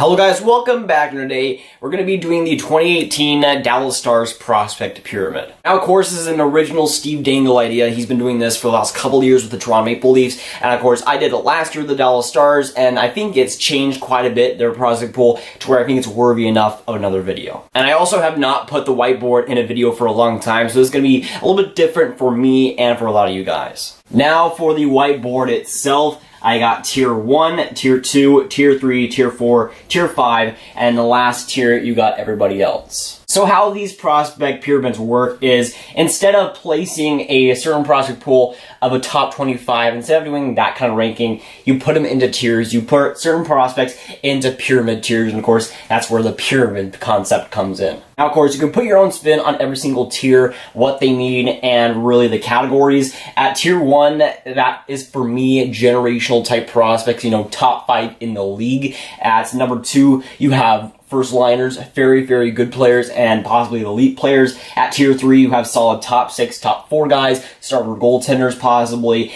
Hello guys, welcome back. Today we're going to be doing the 2018 Dallas Stars Prospect Pyramid. Now of course this is an original Steve Dangle idea. He's been doing this for the last couple of years with the Toronto Maple Leafs, and of course I did it last year with the Dallas Stars, and I think it's changed quite a bit, their prospect pool, to where I think it's worthy enough of another video. And I also have not put the whiteboard in a video for a long time, so this is going to be a little bit different for me and for a lot of you guys. Now for the whiteboard itself, I got tier 1, tier 2, tier 3, tier 4, tier 5, and the last tier you got everybody else. So how these prospect pyramids work is, instead of placing a certain prospect pool of a top 25, instead of doing that kind of ranking, you put them into tiers. You put certain prospects into pyramid tiers, and of course, that's where the pyramid concept comes in. Now, of course, you can put your own spin on every single tier, what they need, and really the categories. At tier 1, that is, for me, generational type prospects, top 5 in the league. At number 2, you have first liners, very, very good players, and possibly elite players. At tier 3, you have solid top 6, top 4 guys, starter goaltenders possibly,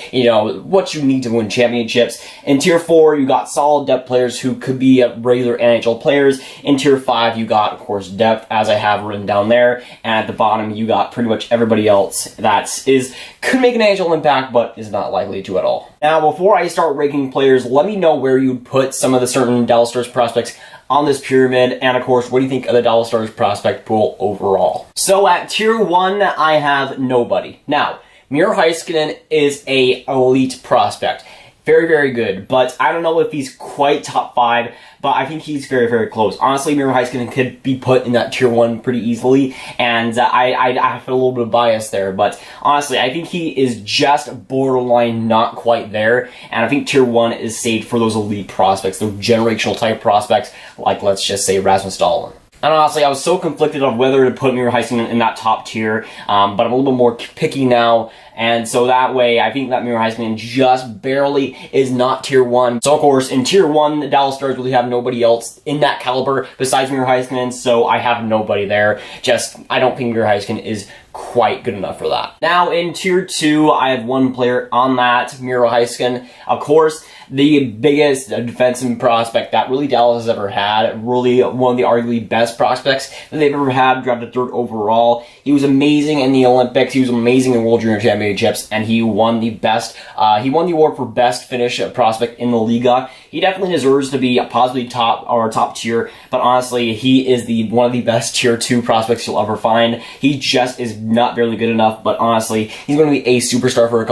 what you need to win championships. In tier 4, you got solid depth players who could be regular NHL players. In tier 5, you got, of course, depth, as I have written down there. And at the bottom, you got pretty much everybody else that could make an NHL impact, but is not likely to at all. Now, before I start ranking players, let me know where you'd put some of the certain Dallas Stars prospects on this pyramid, and of course, what do you think of the Dallas Stars prospect pool overall? So at tier 1, I have nobody. Now, Miro Heiskanen is a elite prospect. Very, very good, but I don't know if he's quite top 5, but I think he's very, very close. Honestly, Miro Heiskanen could be put in that tier 1 pretty easily, and I feel a little bit of bias there, but honestly, I think he is just borderline not quite there, and I think tier 1 is saved for those elite prospects, those generational type prospects, like let's just say Rasmus Dahlin. And honestly, I was so conflicted on whether to put Miro Heiskanen in that top tier, but I'm a little bit more picky now. And so that way, I think that Miro Heiskanen just barely is not tier 1. So of course, in tier 1, the Dallas Stars really have nobody else in that caliber besides Miro Heiskanen, so I have nobody there. I don't think Miro Heiskanen is quite good enough for that. Now in tier 2, I have one player on that, Miro Heiskanen. Of course, the biggest defensive prospect that really Dallas has ever had, really one of the arguably best prospects that they've ever had, drafted 3rd overall. He was amazing in the Olympics, he was amazing in World Junior Championships, and he won the award for best Finnish prospect in the Liga. He definitely deserves to be possibly top tier, but honestly, he is one of the best tier 2 prospects you'll ever find. He just is not barely good enough, but honestly, he's going to be a superstar for a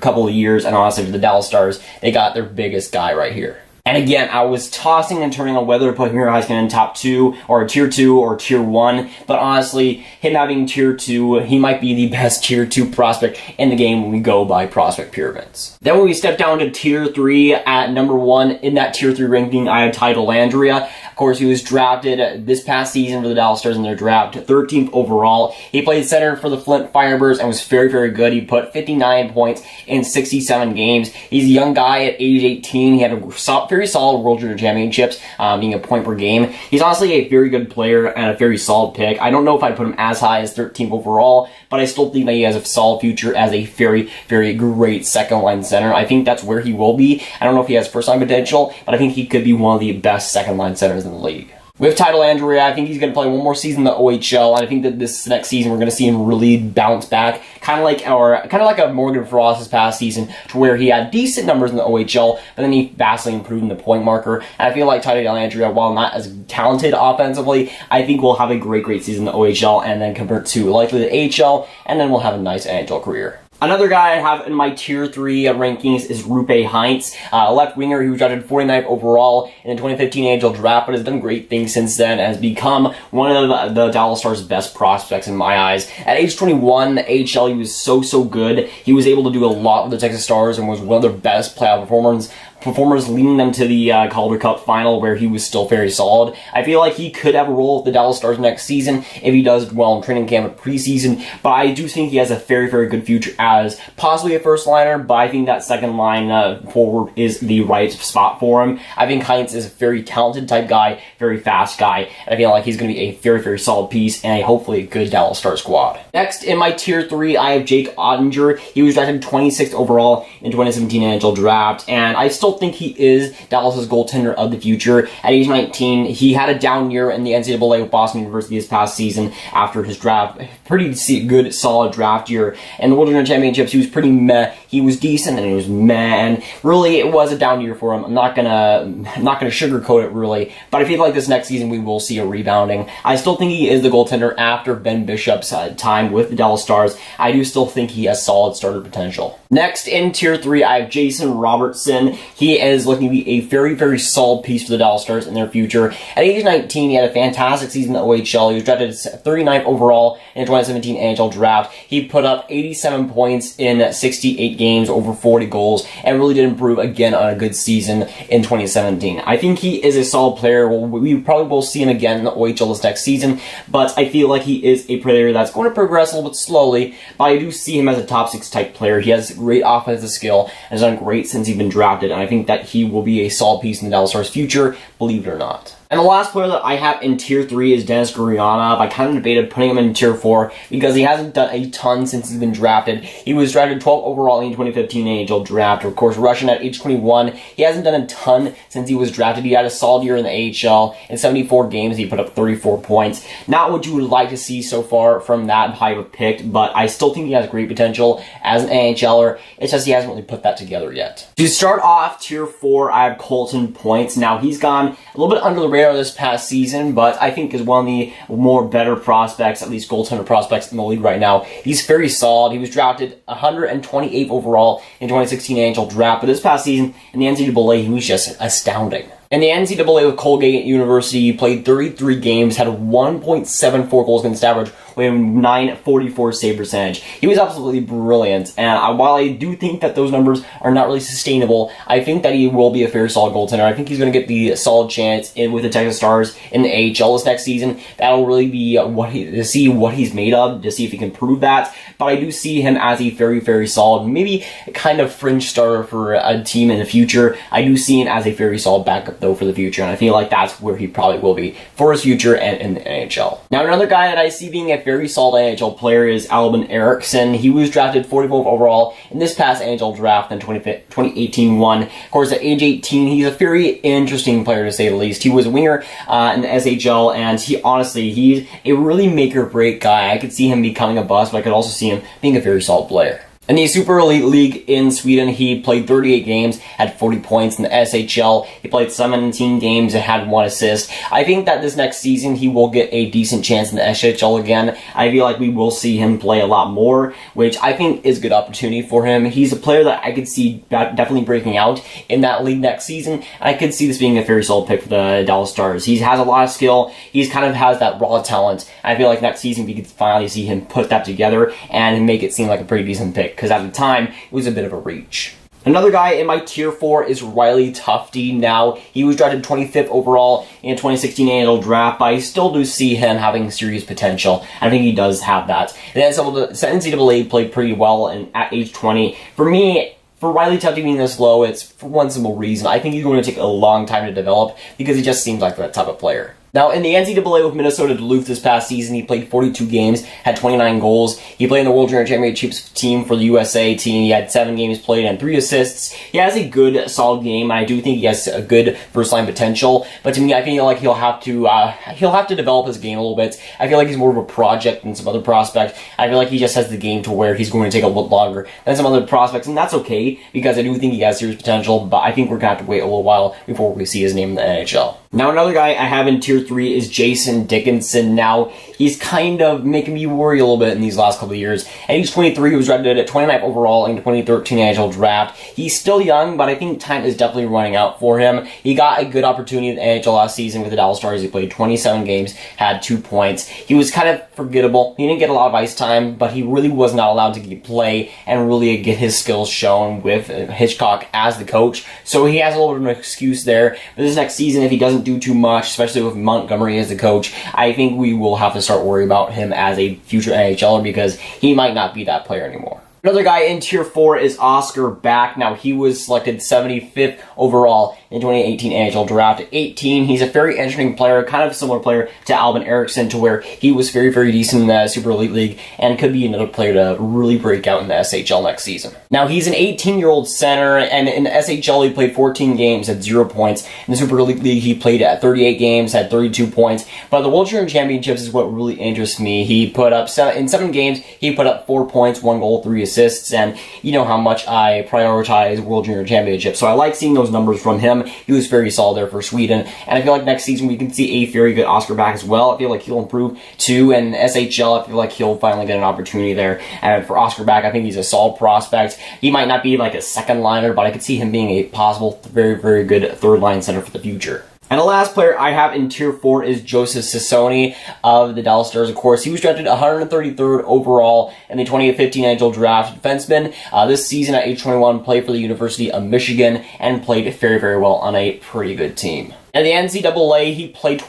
couple of years, and honestly, for the Dallas Stars, they got their biggest guy right here. And again, I was tossing and turning on whether to put Miro Heiskanen in top 2, or tier 2, or tier 1, but honestly, him having tier 2, he might be the best tier 2 prospect in the game when we go by prospect pyramids. Then when we step down to tier 3, at number 1 in that tier 3 ranking, I have Tyler Landria. Of course, he was drafted this past season for the Dallas Stars in their draft, 13th overall. He played center for the Flint Firebirds and was very, very good. He put 59 points in 67 games. He's a young guy at age 18. He had a very solid World Junior Championships, being a point per game. He's honestly a very good player and a very solid pick. I don't know if I'd put him as high as 13th overall, but I still think that he has a solid future as a very, very great second-line center. I think that's where he will be. I don't know if he has first-line potential, but I think he could be one of the best second-line centers in the league. With Tyler Landria, I think he's going to play one more season in the OHL, and I think that this next season we're going to see him really bounce back, kind of like a Morgan Frost this past season, to where he had decent numbers in the OHL, but then he vastly improved in the point marker. And I feel like Tyler Landria, while not as talented offensively, I think will have a great season in the OHL, and then convert to likely the AHL, and then we'll have a nice NHL career. Another guy I have in my tier 3 rankings is Roope Hintz, a left winger who was drafted 49th overall in the 2015 NHL draft, but has done great things since then and has become one of the Dallas Stars' best prospects in my eyes. At age 21, the AHL, he was so good. He was able to do a lot with the Texas Stars and was one of their best playoff performers, leading them to the Calder Cup final, where he was still very solid. I feel like he could have a role with the Dallas Stars next season if he does well in training camp and preseason, but I do think he has a very, very good future as possibly a first liner, but I think that second line forward is the right spot for him. I think Hintz is a very talented type guy, very fast guy, and I feel like he's going to be a very, very solid piece and hopefully a good Dallas Stars squad. Next, in my tier 3, I have Jake Ottinger. He was drafted 26th overall in 2017 NHL draft, and I still think he is Dallas's goaltender of the future. At age 19, he had a down year in the NCAA with Boston University this past season after his draft. Pretty good, solid draft year. And the World Junior Championships, he was pretty meh. He was decent and he was meh. And really, it was a down year for him. I'm not gonna sugarcoat it really, but I feel like this next season we will see a rebounding. I still think he is the goaltender after Ben Bishop's time with the Dallas Stars. I do still think he has solid starter potential. Next, in Tier 3, I have Jason Robertson. He is looking to be a very, very solid piece for the Dallas Stars in their future. At age 19, he had a fantastic season in the OHL. He was drafted 39th overall in the 2017 NHL Draft. He put up 87 points in 68 games, over 40 goals, and really did improve again on a good season in 2017. I think he is a solid player. We probably will see him again in the OHL this next season, but I feel like he is a player that's going to progress a little bit slowly, but I do see him as a top 6 type player. He has great offensive skill and has done great since he's been drafted, and I think that he will be a solid piece in the Dallas Stars' future, believe it or not. And the last player that I have in Tier 3 is Denis Gurianov. I kind of debated putting him in Tier 4 because he hasn't done a ton since he's been drafted. He was drafted 12th overall in the 2015 NHL Draft. Of course, Russian at age 21. He hasn't done a ton since he was drafted. He had a solid year in the AHL. In 74 games, he put up 34 points. Not what you would like to see so far from that high of a pick, but I still think he has great potential as an AHLer. It's just he hasn't really put that together yet. To start off Tier 4, I have Colton Point. Now, he's gone a little bit under the radar this past season, but I think is one of the more better prospects, at least goaltender prospects in the league right now. He's very solid. He was drafted 128th overall in 2016 NHL Draft, but this past season in the NCAA, he was just astounding. In the NCAA with Colgate University, he played 33 games, had 1.74 goals against average, with 944 Sabre Sanj. He was absolutely brilliant, and while I do think that those numbers are not really sustainable, I think that he will be a very solid goaltender. I think he's going to get the solid chance in with the Texas Stars in the AHL this next season. That'll really be to see what he's made of, to see if he can prove that. But I do see him as a very, very solid, maybe a kind of fringe starter for a team in the future. I do see him as a very solid backup, though, for the future, and I feel like that's where he probably will be for his future and in the NHL. Now, another guy that I see being a very solid NHL player is Laban Eriksson. He was drafted 44th overall in this past NHL Draft in 2018 one. Of course, at age 18, he's a very interesting player to say the least. He was a winger in the SHL, and he's a really make-or-break guy. I could see him becoming a bust, but I could also see him being a very solid player. In the Super Elite League in Sweden, he played 38 games, had 40 points. In the SHL, he played 17 games and had 1 assist. I think that this next season, he will get a decent chance in the SHL again. I feel like we will see him play a lot more, which I think is a good opportunity for him. He's a player that I could see definitely breaking out in that league next season, and I could see this being a very solid pick for the Dallas Stars. He has a lot of skill. He kind of has that raw talent. I feel like next season, we could finally see him put that together and make it seem like a pretty decent pick, because at the time, it was a bit of a reach. Another guy in my Tier 4 is Riley Tufte. Now, he was drafted 25th overall in 2016 NHL Draft, but I still do see him having serious potential. I think he does have that. And then the NCAA played pretty well at age 20. For me, for Riley Tufte being this low, it's for one simple reason. I think he's going to take a long time to develop because he just seems like that type of player. Now, in the NCAA with Minnesota Duluth this past season, he played 42 games, had 29 goals. He played in the World Junior Championships team for the USA team. He had 7 games played and 3 assists. He has a good, solid game, and I do think he has a good first-line potential. But to me, I feel like he'll have to develop his game a little bit. I feel like he's more of a project than some other prospects. I feel like he just has the game to where he's going to take a little longer than some other prospects, and that's okay because I do think he has serious potential. But I think we're gonna have to wait a little while before we see his name in the NHL. Now, another guy I have in Tier 3 is Jason Dickinson. Now, he's kind of making me worry a little bit in these last couple of years. At age 23, he was drafted at 29th overall in 2013 NHL Draft. He's still young, but I think time is definitely running out for him. He got a good opportunity in the NHL last season with the Dallas Stars. He played 27 games, had 2 points. He was kind of forgettable. He didn't get a lot of ice time, but he really was not allowed to play and really get his skills shown with Hitchcock as the coach. So he has a little bit of an excuse there. But this next season, if he doesn't do too much, especially with Montgomery as the coach, I think we will have to start worrying about him as a future NHLer because he might not be that player anymore. Another guy in Tier 4 is Oscar Back. Now, he was selected 75th overall in the 2018 NHL draft. 18, he's a very interesting player, kind of a similar player to Laban Eriksson, to where he was very, very decent in the Super Elite League and could be another player to really break out in the SHL next season. Now, he's an 18-year-old center, and in the SHL, he played 14 games at 0 points. In the Super Elite League, he played at 38 games, had 32 points. But the World Junior Championships is what really interests me. He put up, in 7 games, he put up 4 points, 1 goal, 3 assists, and you know how much I prioritize World Junior Championships. So I like seeing those numbers from him. He was very solid there for Sweden, and I feel like next season we can see a very good Oscar back as well. I feel like he'll improve too, and SHL, I feel like he'll finally get an opportunity there. And for Oscar back, I think he's a solid prospect. He might not be like a second liner, but I could see him being a possible very, very good third line center for the future. And the last player I have in Tier 4 is Joseph Sasso of the Dallas Stars, of course. He was drafted 133rd overall in the 2015 NHL draft. Defenseman this season at age 21, played for the University of Michigan and played very, very well on a pretty good team. In the NCAA, he played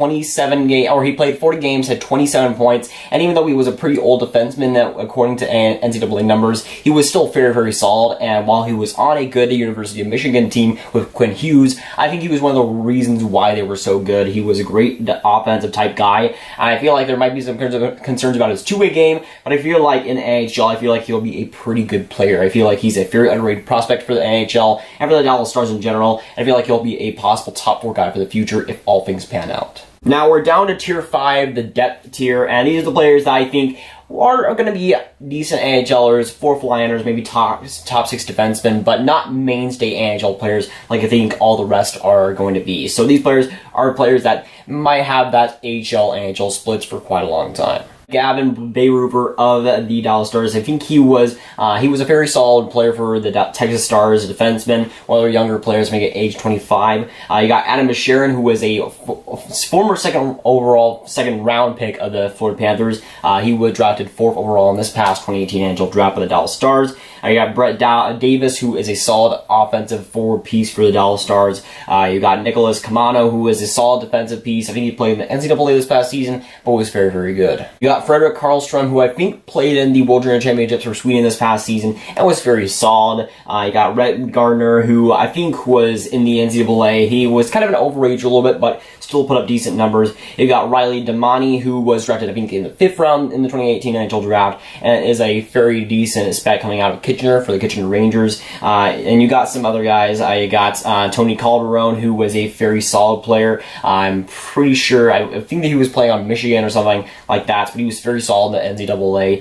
40 games, had 27 points, and even though he was a pretty old defenseman, according to NCAA numbers, he was still very, very solid. And while he was on a good University of Michigan team with Quinn Hughes, I think he was one of the reasons why they were so good. He was a great offensive type guy, and I feel like there might be some concerns about his two-way game, but I feel like in NHL, I feel like he'll be a pretty good player. I feel like he's a very underrated prospect for the NHL and for the Dallas Stars in general. I feel like he'll be a possible top 4 guy for the future if all things pan out. Now we're down to Tier 5, the depth tier, and these are the players that I think are going to be decent NHLers, fourth liners, maybe top 6 defensemen, but not mainstay NHL players like I think all the rest are going to be. So these players are players that might have that AHL NHL splits for quite a long time. Gavin Bayreuther of the Dallas Stars. I think he was a very solid player for the Texas Stars, a defenseman. One of their younger players, maybe at age 25. You got Adam Sheahan, who was a former second round pick of the Florida Panthers. He was drafted 4th overall in this past 2018 NHL draft by the Dallas Stars. You got Brett Davis, who is a solid offensive forward piece for the Dallas Stars. You got Nicholas Kamano, who is a solid defensive piece. I think he played in the NCAA this past season, but was very, very good. You got Fredrik Karlstrom, who I think played in the World Junior Championships for Sweden this past season and was very solid. You got Rhett Gardner, who I think was in the NCAA. He was kind of an overage a little bit, but still put up decent numbers. You got Riley Damani, who was drafted, I think, in the 5th round in the 2018 NHL draft, and is a very decent spec coming out of Kitchener for the Kitchener Rangers. And you got some other guys. You got Tony Calderon, who was a very solid player. I'm pretty sure, I think that he was playing on Michigan or something like that, but he was very solid in the NCAA.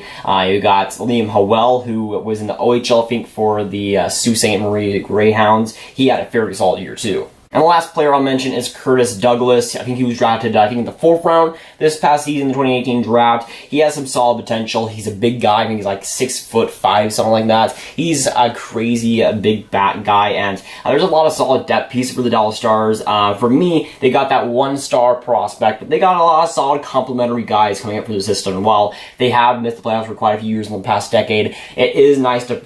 You got Liam Howell, who was in the OHL, I think, for the Sault Ste. Marie Greyhounds. He had a very solid year, too. And the last player I'll mention is Curtis Douglas. I think he was drafted, in the 4th round this past season, the 2018 draft. He has some solid potential. He's a big guy. I think he's like 6'5", something like that. He's a crazy big bat guy, and there's a lot of solid depth pieces for the Dallas Stars. For me, they got that 1-star prospect, but they got a lot of solid complementary guys coming up through the system. And while they have missed the playoffs for quite a few years in the past decade, it is nice to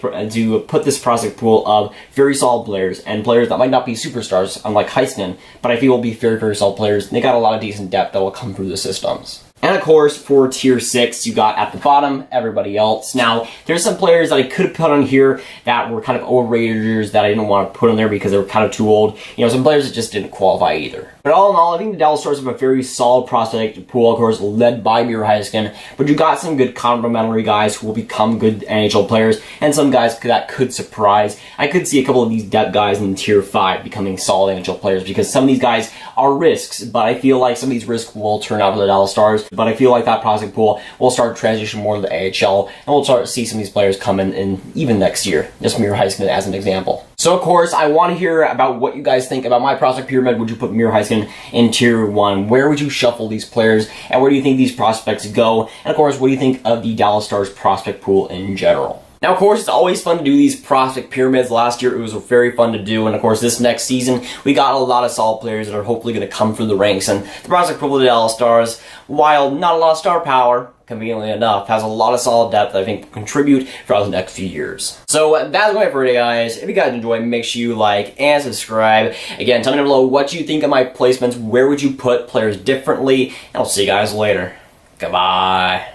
put this prospect pool of very solid players and players that might not be superstars, unlike Heisman, but I feel will be very, very solid players. They got a lot of decent depth that will come through the systems. And of course, for Tier 6, you got at the bottom, everybody else. Now, there's some players that I could have put on here that were kind of overrated that I didn't want to put on there because they were kind of too old. Some players that just didn't qualify either. But all in all, I think the Dallas Stars have a very solid prospect pool, of course, led by Miro Heiskanen. But you got some good complementary guys who will become good NHL players, and some guys that could surprise. I could see a couple of these depth guys in Tier 5 becoming solid NHL players because some of these guys are risks, but I feel like some of these risks will turn out for the Dallas Stars. But I feel like that prospect pool will start to transition more to the AHL, and we'll start to see some of these players come in even next year. Just Miro Heiskanen as an example. So, of course, I want to hear about what you guys think about my prospect pyramid. Would you put Miro Heiskanen in Tier 1? Where would you shuffle these players, and where do you think these prospects go? And, of course, what do you think of the Dallas Stars prospect pool in general? Now, of course, it's always fun to do these prospect pyramids. Last year, it was very fun to do. And, of course, this next season, we got a lot of solid players that are hopefully going to come through the ranks. And the prospect pool of the Dallas Stars, while not a lot of star power, conveniently enough, has a lot of solid depth that I think will contribute throughout the next few years. So that's going for today, guys. If you guys enjoyed, make sure you like and subscribe. Again, tell me down below what you think of my placements. Where would you put players differently? And I'll see you guys later. Goodbye.